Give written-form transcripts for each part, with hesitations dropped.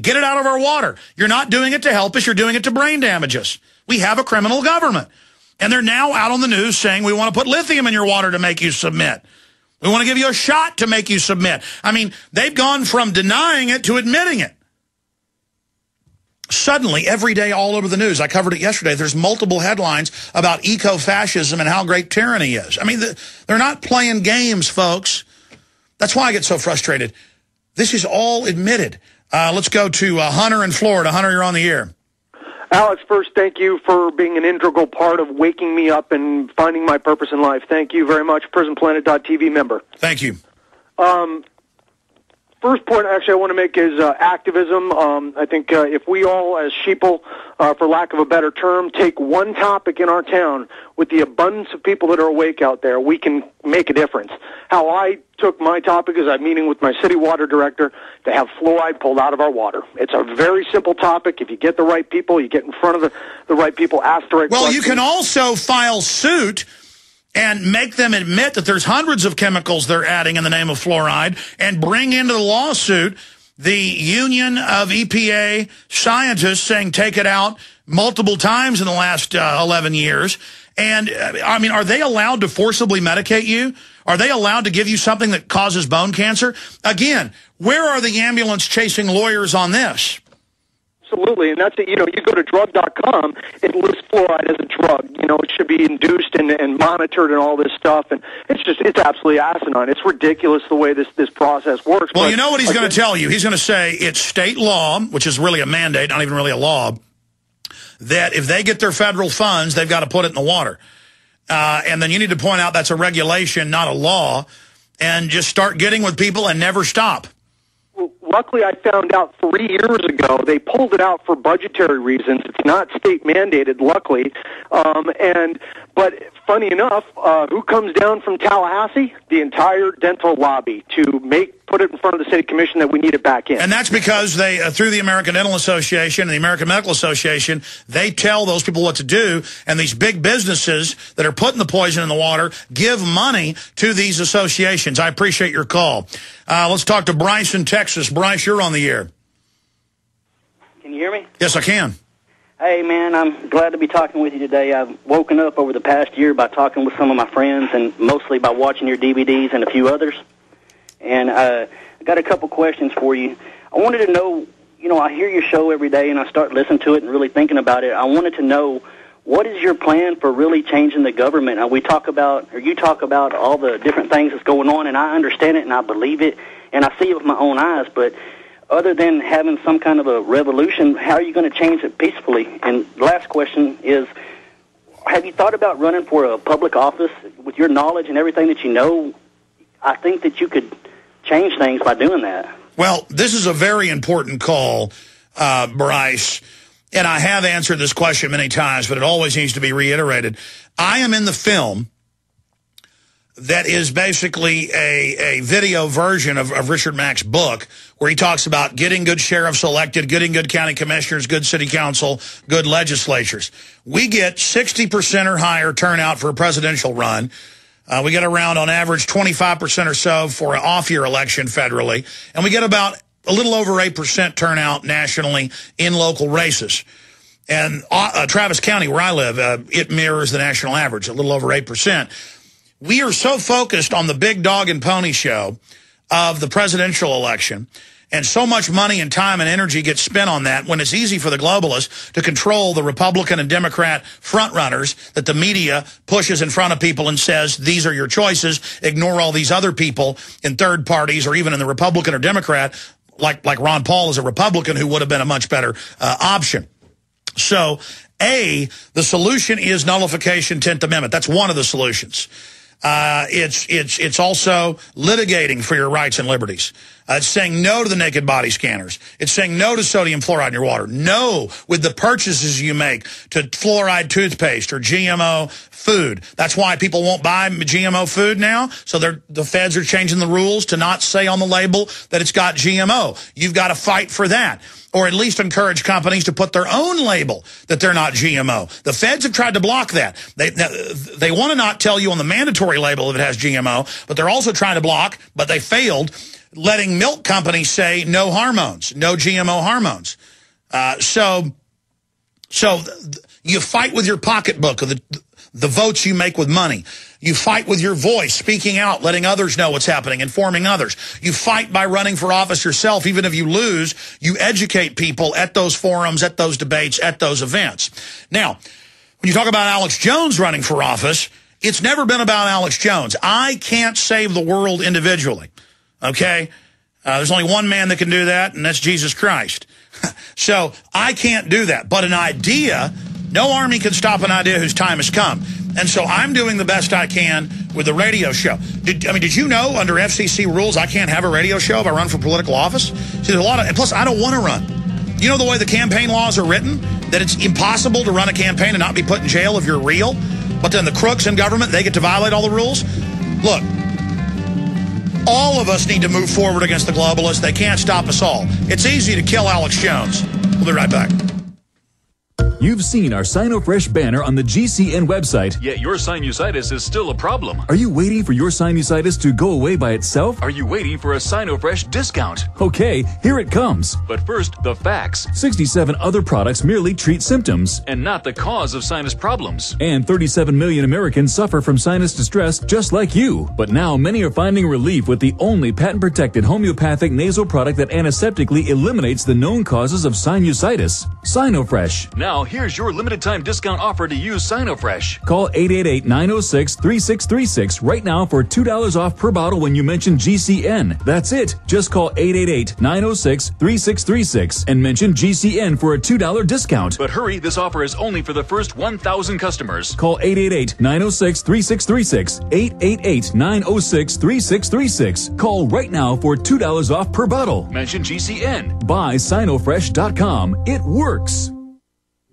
Get it out of our water. You're not doing it to help us. You're doing it to brain damage us. We have a criminal government. And they're now out on the news saying we want to put lithium in your water to make you submit. We want to give you a shot to make you submit. I mean, they've gone from denying it to admitting it. Suddenly, every day all over the news, I covered it yesterday, there's multiple headlines about eco-fascism and how great tyranny is. I mean, they're not playing games, folks. That's why I get so frustrated. This is all admitted. Let's go to Hunter in Florida. Hunter, you're on the air. Alex, first, thank you for being an integral part of waking me up and finding my purpose in life. Thank you very much. pacman.pt.vu member. Thank you. First point, actually, I want to make is activism. I think if we all, as sheeple, for lack of a better term, take one topic in our town with the abundance of people that are awake out there, we can make a difference. How I took my topic is I'm meeting with my city water director to have fluoride pulled out of our water. It's a very simple topic. If you get the right people, you get in front of the right people, ask the right questions. Well, you can also file suit and make them admit that there's hundreds of chemicals they're adding in the name of fluoride, and bring into the lawsuit the Union of EPA scientists saying take it out multiple times in the last 11 years. And, I mean, are they allowed to forcibly medicate you? Are they allowed to give you something that causes bone cancer? Again, where are the ambulance-chasing lawyers on this? Absolutely, and that's it. You know, you go to drug.com, it lists fluoride as a drug. You know, it should be induced and monitored and all this stuff, and it's absolutely asinine. It's ridiculous the way this process works. Well, you know what he's going to tell you? He's going to say it's state law, which is really a mandate, not even really a law, that if they get their federal funds, they've got to put it in the water. And then you need to point out that's a regulation, not a law, and just start getting with people and never stop. Well, luckily, I found out 3 years ago they pulled it out for budgetary reasons. It's not state mandated, luckily. But funny enough, who comes down from Tallahassee? The entire dental lobby to put it in front of the city commission that we need it back in. And that's because they, through the American Dental Association and the American Medical Association, they tell those people what to do. And these big businesses that are putting the poison in the water give money to these associations. I appreciate your call. Let's talk to Bryce in Texas. Bryce, you're on the air. Can you hear me? Yes, I can. Hey, man, I'm glad to be talking with you today. I've woken up over the past year by talking with some of my friends and mostly by watching your DVDs and a few others. And I got a couple questions for you. I wanted to know, you know, I hear your show every day and I start listening to it and really thinking about it. I wanted to know, what is your plan for really changing the government? You talk about all the different things that's going on, and I understand it and I believe it and I see it with my own eyes, but other than having some kind of a revolution, how are you going to change it peacefully? And the last question is, have you thought about running for a public office? With your knowledge and everything that you know, I think that you could change things by doing that. Well, this is a very important call, Bryce, and I have answered this question many times, but it always needs to be reiterated. I am in the film that is basically a video version of Richard Mack's book, where he talks about getting good sheriffs elected, getting good county commissioners, good city council, good legislatures. We get 60% or higher turnout for a presidential run. We get around, on average, 25% or so for an off-year election federally. And we get about a little over 8% turnout nationally in local races. And Travis County, where I live, it mirrors the national average, a little over 8%. We are so focused on the big dog and pony show of the presidential election, and so much money and time and energy gets spent on that, when it's easy for the globalists to control the Republican and Democrat frontrunners that the media pushes in front of people and says, these are your choices, ignore all these other people in third parties or even in the Republican or Democrat, like Ron Paul is a Republican who would have been a much better option. So, the solution is nullification, 10th Amendment. That's one of the solutions. It's also litigating for your rights and liberties. It's saying no to the naked body scanners. It's saying no to sodium fluoride in your water. No with the purchases you make to fluoride toothpaste or GMO food. That's why people won't buy GMO food now. So the feds are changing the rules to not say on the label that it's got GMO. You've got to fight for that. Or at least encourage companies to put their own label that they're not GMO. The feds have tried to block that. They want to not tell you on the mandatory label if it has GMO, but they're also trying to block, but they failed, letting milk companies say no hormones, no GMO hormones. So you fight with your pocketbook, of the votes you make with money. You fight with your voice, speaking out, letting others know what's happening, informing others. You fight by running for office yourself. Even if you lose, you educate people at those forums, at those debates, at those events. Now, when you talk about Alex Jones running for office, it's never been about Alex Jones. I can't save the world individually, okay? There's only one man that can do that, and that's Jesus Christ. So I can't do that. But an idea, no army can stop an idea whose time has come. And so I'm doing the best I can with the radio show. Did you know under FCC rules I can't have a radio show if I run for political office? See, there's a lot of, and plus I don't want to run. You know the way the campaign laws are written? That it's impossible to run a campaign and not be put in jail if you're real? But then the crooks in government, they get to violate all the rules? Look, all of us need to move forward against the globalists. They can't stop us all. It's easy to kill Alex Jones. We'll be right back. You've seen our SinoFresh banner on the GCN website. Yet your sinusitis is still a problem. Are you waiting for your sinusitis to go away by itself? Are you waiting for a SinoFresh discount? Okay, here it comes. But first, the facts. 67 other products merely treat symptoms. And not the cause of sinus problems. And 37 million Americans suffer from sinus distress just like you. But now many are finding relief with the only patent-protected homeopathic nasal product that antiseptically eliminates the known causes of sinusitis. SinoFresh. Now, here's your limited time discount offer to use SinoFresh. Call 888-906-3636 right now for $2 off per bottle when you mention GCN. That's it. Just call 888-906-3636 and mention GCN for a $2 discount. But hurry, this offer is only for the first 1,000 customers. Call 888-906-3636. 888-906-3636. Call right now for $2 off per bottle. Mention GCN. Buy SinoFresh.com. It works.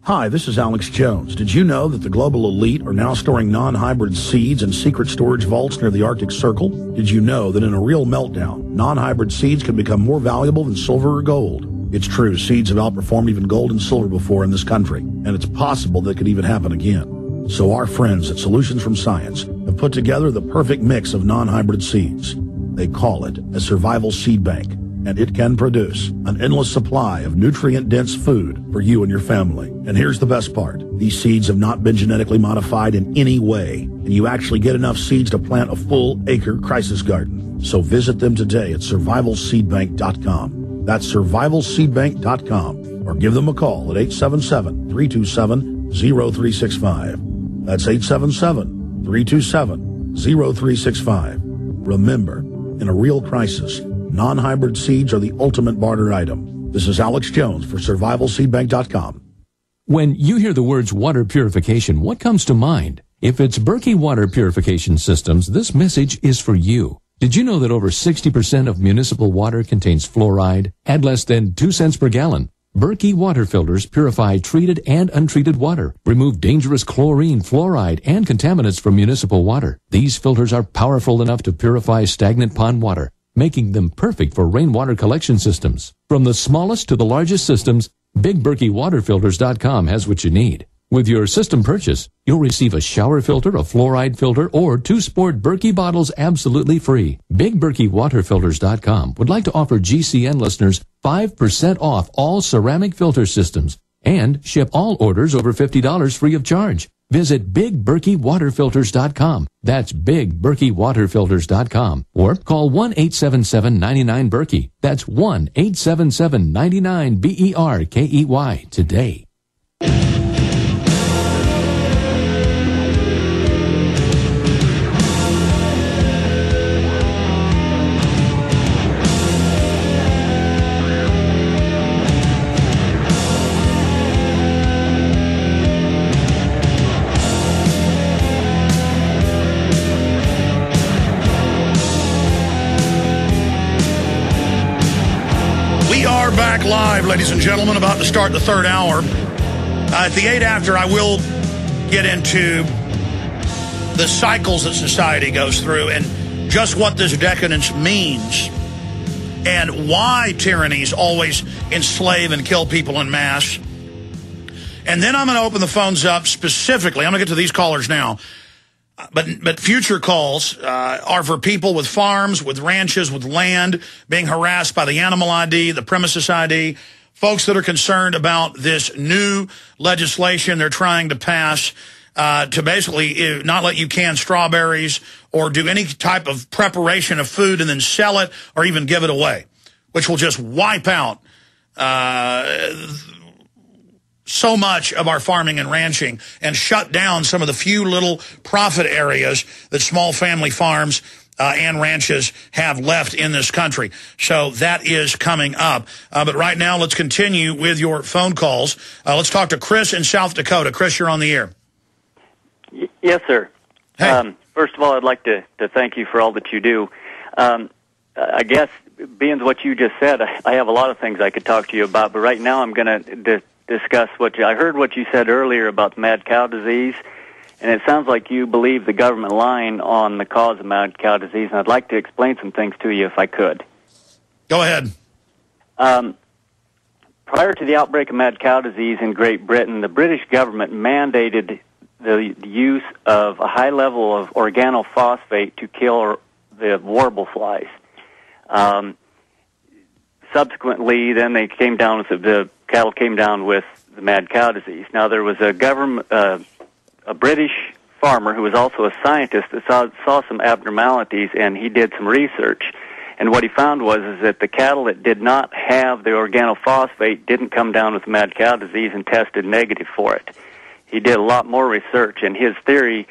Hi, this is Alex Jones. Did you know that the global elite are now storing non-hybrid seeds in secret storage vaults near the Arctic Circle? Did you know that in a real meltdown, non-hybrid seeds can become more valuable than silver or gold? It's true, seeds have outperformed even gold and silver before in this country, and it's possible that could even happen again. So our friends at Solutions from Science have put together the perfect mix of non-hybrid seeds. They call it a survival seed bank, and it can produce an endless supply of nutrient-dense food for you and your family. And here's the best part. These seeds have not been genetically modified in any way, and you actually get enough seeds to plant a full-acre crisis garden. So visit them today at survivalseedbank.com. That's survivalseedbank.com. Or give them a call at 877-327-0365. That's 877-327-0365. Remember, in a real crisis, non-hybrid seeds are the ultimate barter item. This is Alex Jones for survivalseedbank.com. When you hear the words water purification, what comes to mind? If it's Berkey Water Purification Systems, this message is for you. Did you know that over 60% of municipal water contains fluoride at less than 2 cents per gallon? Berkey water filters purify treated and untreated water, remove dangerous chlorine, fluoride, and contaminants from municipal water. These filters are powerful enough to purify stagnant pond water, making them perfect for rainwater collection systems. From the smallest to the largest systems, BigBerkeyWaterFilters.com has what you need. With your system purchase, you'll receive a shower filter, a fluoride filter, or 2 sport Berkey bottles absolutely free. BigBerkeyWaterFilters.com would like to offer GCN listeners 5% off all ceramic filter systems and ship all orders over $50 free of charge. Visit BigBerkeyWaterFilters.com. That's BigBerkeyWaterFilters.com. Or call 1-877-99-BERKEY. That's 1-877-99-BERKEY today. Back live, ladies and gentlemen, about to start the third hour. At the 8 after, I will get into the cycles that society goes through and just what this decadence means and why tyrannies always enslave and kill people en masse. And then I'm going to open the phones up specifically. I'm going to get to these callers now. But future calls are for people with farms, with ranches, with land, being harassed by the animal ID, the premises ID, folks that are concerned about this new legislation they're trying to pass to basically not let you can strawberries or do any type of preparation of food and then sell it or even give it away, which will just wipe out so much of our farming and ranching and shut down some of the few little profit areas that small family farms and ranches have left in this country. So that is coming up. But right now, let's continue with your phone calls. Let's talk to Chris in South Dakota. Chris, you're on the air. Yes, sir. Hey. First of all, I'd like to thank you for all that you do. I guess, being what you just said, I have a lot of things I could talk to you about, but right now I'm going to discuss I heard what you said earlier about mad cow disease, and it sounds like you believe the government lying on the cause of mad cow disease, and I'd like to explain some things to you if I could. Go ahead. Prior to the outbreak of mad cow disease in Great Britain, the British government mandated the use of a high level of organophosphate to kill the warble flies. Subsequently, then they came down with the cattle came down with the mad cow disease. Now, there was a British farmer who was also a scientist that saw some abnormalities, and he did some research. And what he found was that the cattle that did not have the organophosphate didn't come down with mad cow disease and tested negative for it. He did a lot more research, and his theory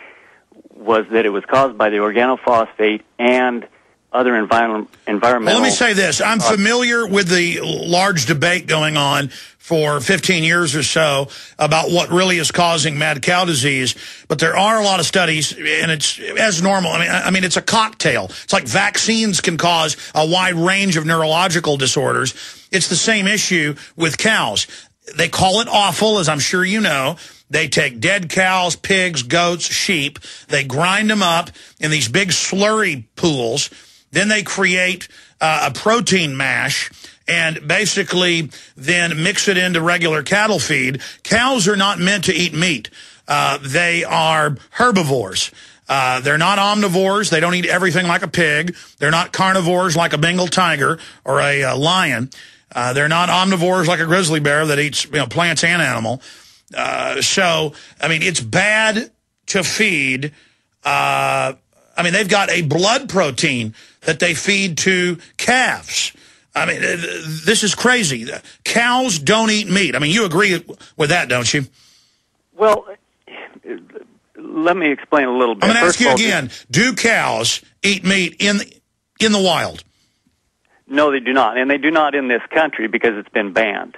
was that it was caused by the organophosphate and other environmental... Well, let me say this. I'm familiar with the large debate going on for 15 years or so about what really is causing mad cow disease, but there are a lot of studies, and it's as normal. I mean, it's a cocktail. It's like vaccines can cause a wide range of neurological disorders. It's the same issue with cows. They call it offal, as I'm sure you know. They take dead cows, pigs, goats, sheep. They grind them up in these big slurry pools. Then they create a protein mash and basically then mix it into regular cattle feed. Cows are not meant to eat meat. They are herbivores. They're not omnivores. They don't eat everything like a pig. They're not carnivores like a Bengal tiger or a lion. They're not omnivores like a grizzly bear that eats plants and animal. So, I mean, it's bad to feed. They've got a blood protein that they feed to calves. I mean, this is crazy. Cows don't eat meat. I mean, you agree with that, don't you? Well, let me explain a little bit. I'm going to ask you again. Do cows eat meat in the wild? No, they do not. And they do not in this country because it's been banned.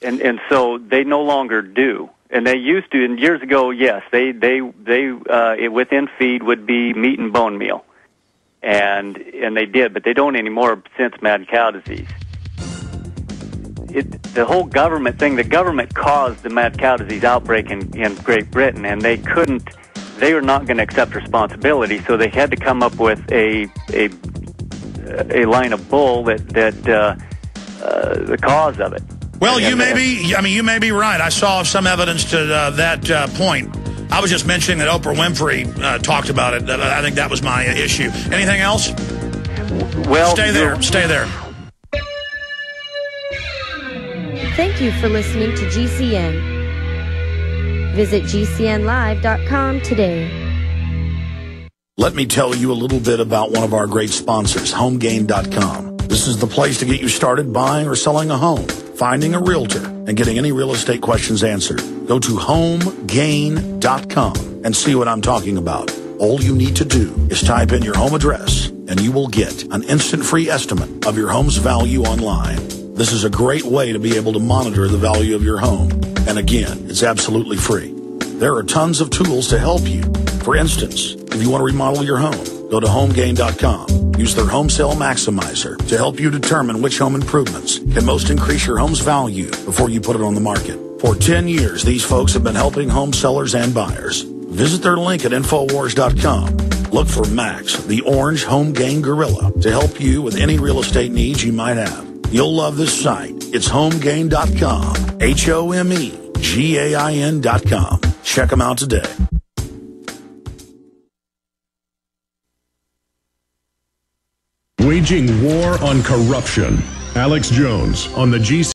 And so they no longer do. And they used to, and years ago, yes, they within feed would be meat and bone meal. And they did, but they don't anymore since mad cow disease. The whole government thing, the government caused the mad cow disease outbreak in Great Britain, and they were not going to accept responsibility, so they had to come up with a line of bull that the cause of it. Well, you may be right. I saw some evidence to that point. I was just mentioning that Oprah Winfrey talked about it. I think that was my issue. Anything else? Well, stay there. Thank you for listening to GCN. Visit GCNlive.com today. Let me tell you a little bit about one of our great sponsors, HomeGain.com. This is the place to get you started buying or selling a home, finding a realtor, and getting any real estate questions answered. Go to HomeGain.com and see what I'm talking about. All you need to do is type in your home address, and you will get an instant free estimate of your home's value online. This is a great way to be able to monitor the value of your home. And again, it's absolutely free. There are tons of tools to help you. For instance, if you want to remodel your home, go to HomeGain.com. Use their Home Sale Maximizer to help you determine which home improvements can most increase your home's value before you put it on the market. For 10 years, these folks have been helping home sellers and buyers. Visit their link at Infowars.com. Look for Max, the orange home gain gorilla, to help you with any real estate needs you might have. You'll love this site. It's HomeGain.com. HomeGain.com. Check them out today. Waging war on corruption. Alex Jones on the GC.